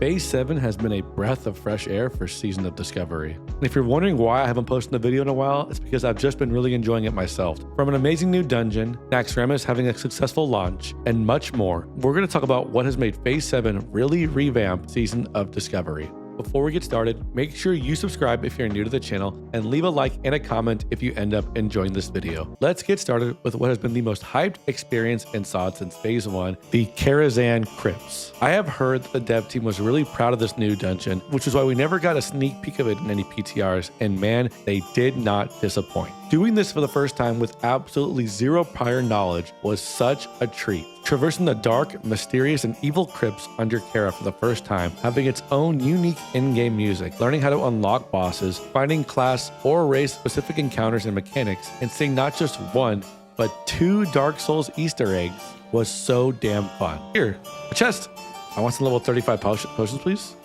Phase 7 has been a breath of fresh air for Season of Discovery. And if you're wondering why I haven't posted a video in a while, it's because I've just been really enjoying it myself. From an amazing new dungeon, Naxxramas having a successful launch, and much more, we're going to talk about what has made Phase 7 really revamp Season of Discovery. Before we get started, make sure you subscribe if you're new to the channel and leave a like and a comment if you end up enjoying this video. Let's get started with what has been the most hyped experience in SOD since Phase 1, the Karazhan Crypts. I have heard that the dev team was really proud of this new dungeon, which is why we never got a sneak peek of it in any PTRs, and man, they did not disappoint. Doing this for the first time with absolutely zero prior knowledge was such a treat. Traversing the dark, mysterious, and evil crypts under Kara for the first time, having its own unique in-game music, learning how to unlock bosses, finding class or race-specific encounters and mechanics, and seeing not just one, but 2 Dark Souls Easter eggs was so damn fun. Here, a chest. I want some level 35 potions, please.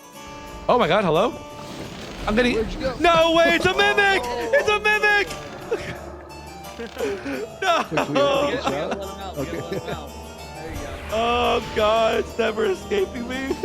Oh my god, hello? I'm getting... Where'd you go? No way, it's a mimic! It's a mimic! No! Okay. Oh god, it's never escaping me.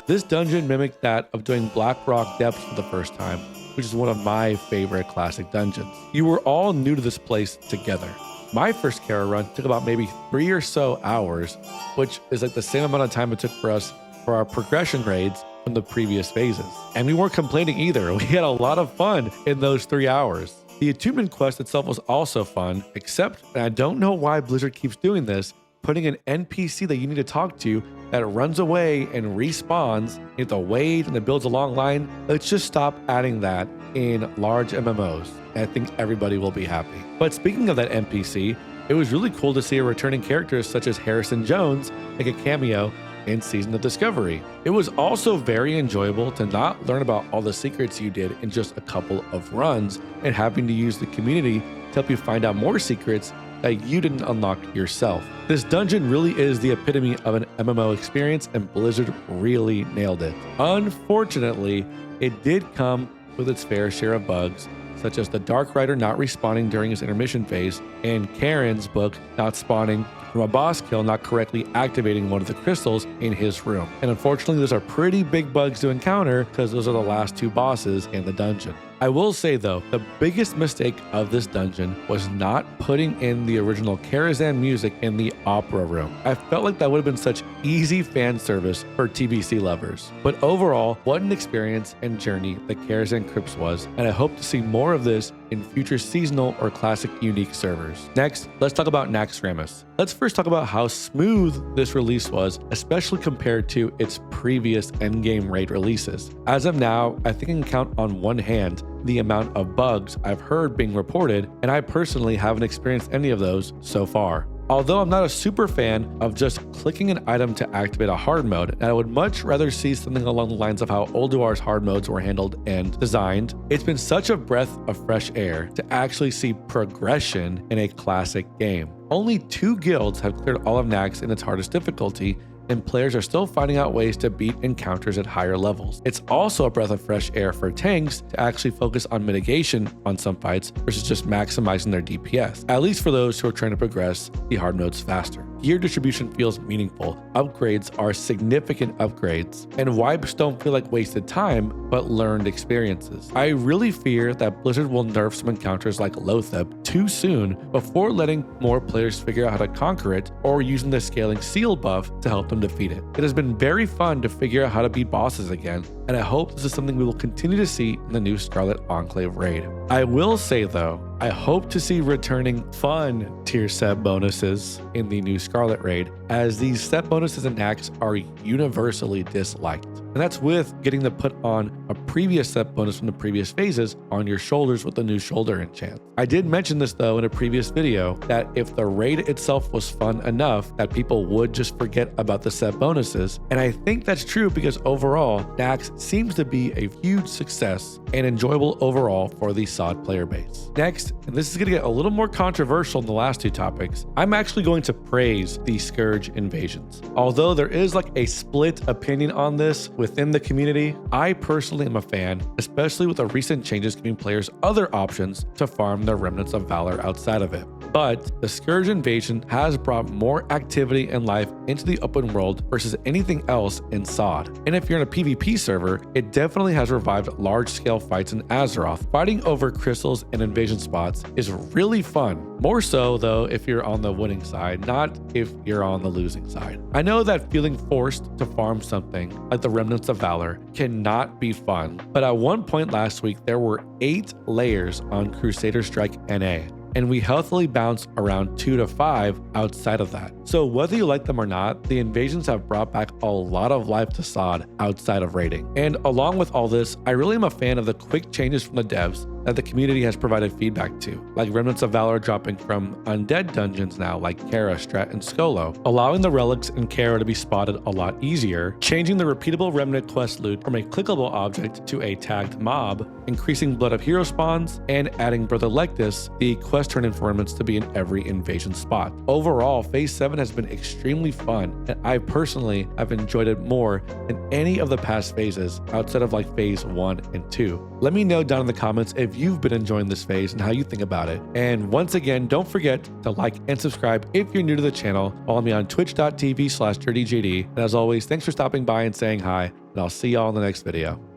This dungeon mimicked that of doing Black Rock Depths for the first time, which is one of my favorite classic dungeons. You were all new to this place together. My first Kara run took about maybe 3 or so hours, which is like the same amount of time it took for us for our progression raids from the previous phases. And we weren't complaining either. We had a lot of fun in those 3 hours. The attunement quest itself was also fun, except, and I don't know why Blizzard keeps doing this, putting an NPC that you need to talk to that runs away and respawns. You have to wait and it builds a long line. Let's just stop adding that in large MMOs. And I think everybody will be happy. But speaking of that NPC, it was really cool to see a returning character such as Harrison Jones make a cameo in Season of Discovery. It was also very enjoyable to not learn about all the secrets you did in just a couple of runs and having to use the community to help you find out more secrets that you didn't unlock yourself. This dungeon really is the epitome of an MMO experience, and Blizzard really nailed it. Unfortunately, it did come with its fair share of bugs, such as the Dark Rider not respawning during his intermission phase, and Karen's book not spawning from a boss kill, not correctly activating one of the crystals in his room. And unfortunately, those are pretty big bugs to encounter because those are the last 2 bosses in the dungeon. I will say though, the biggest mistake of this dungeon was not putting in the original Karazhan music in the opera room. I felt like that would have been such easy fan service for TBC lovers. But overall, what an experience and journey the Karazhan Crypts was, and I hope to see more of this in future seasonal or classic unique servers. Next, let's talk about Naxxramas. Let's first talk about how smooth this release was, especially compared to its previous endgame raid releases. As of now, I think I can count on one hand the amount of bugs I've heard being reported, and I personally haven't experienced any of those so far. Although I'm not a super fan of just clicking an item to activate a hard mode, and I would much rather see something along the lines of how Ulduar's hard modes were handled and designed, it's been such a breath of fresh air to actually see progression in a classic game. Only 2 guilds have cleared all of Nax in its hardest difficulty, and players are still finding out ways to beat encounters at higher levels. It's also a breath of fresh air for tanks to actually focus on mitigation on some fights versus just maximizing their DPS, at least for those who are trying to progress the hard modes faster. Gear distribution feels meaningful, upgrades are significant upgrades, and wipes don't feel like wasted time, but learned experiences. I really fear that Blizzard will nerf some encounters like Lothep too soon before letting more players figure out how to conquer it or using the scaling seal buff to help them defeat it. It has been very fun to figure out how to beat bosses again, and I hope this is something we will continue to see in the new Scarlet Enclave raid. I will say though, I hope to see returning fun tier set bonuses in the new Scarlet raid, as these set bonuses in Nax are universally disliked. And that's with getting to put on a previous set bonus from the previous phases on your shoulders with the new shoulder enchant. I did mention this though in a previous video, that if the raid itself was fun enough that people would just forget about the set bonuses. And I think that's true because overall, Nax seems to be a huge success and enjoyable overall for the SOD player base. Next, phase, and this is going to get a little more controversial in the last two topics, I'm actually going to praise the Scourge Invasions. Although there is like a split opinion on this within the community, I personally am a fan, especially with the recent changes giving players other options to farm their Remnants of Valor outside of it. But the Scourge Invasion has brought more activity and life into the open world versus anything else in SOD. And if you're in a PvP server, it definitely has revived large-scale fights in Azeroth. Fighting over crystals and invasion spots is really fun. More so though if you're on the winning side, not if you're on the losing side. I know that feeling forced to farm something like the Remnants of Valor cannot be fun, but at one point last week there were 8 layers on Crusader Strike NA, and we healthily bounce around 2 to 5 outside of that. So whether you like them or not, the invasions have brought back a lot of life to SOD outside of raiding. And along with all this, I really am a fan of the quick changes from the devs that the community has provided feedback to, like Remnants of Valor dropping from undead dungeons now like Kara, Strat, and Skolo, allowing the relics in Kara to be spotted a lot easier, changing the repeatable remnant quest loot from a clickable object to a tagged mob, increasing Blood of Hero spawns, and adding Brother Lectus, the quest turn informants, to be in every invasion spot. Overall, Phase 7 has been extremely fun, and I personally have enjoyed it more than any of the past phases outside of like Phase 1 and 2. Let me know down in the comments if you've been enjoying this phase and how you think about it. And once again, don't forget to like and subscribe if you're new to the channel. Follow me on twitch.tv/dirtyjd. And as always, thanks for stopping by and saying hi, and I'll see y'all in the next video.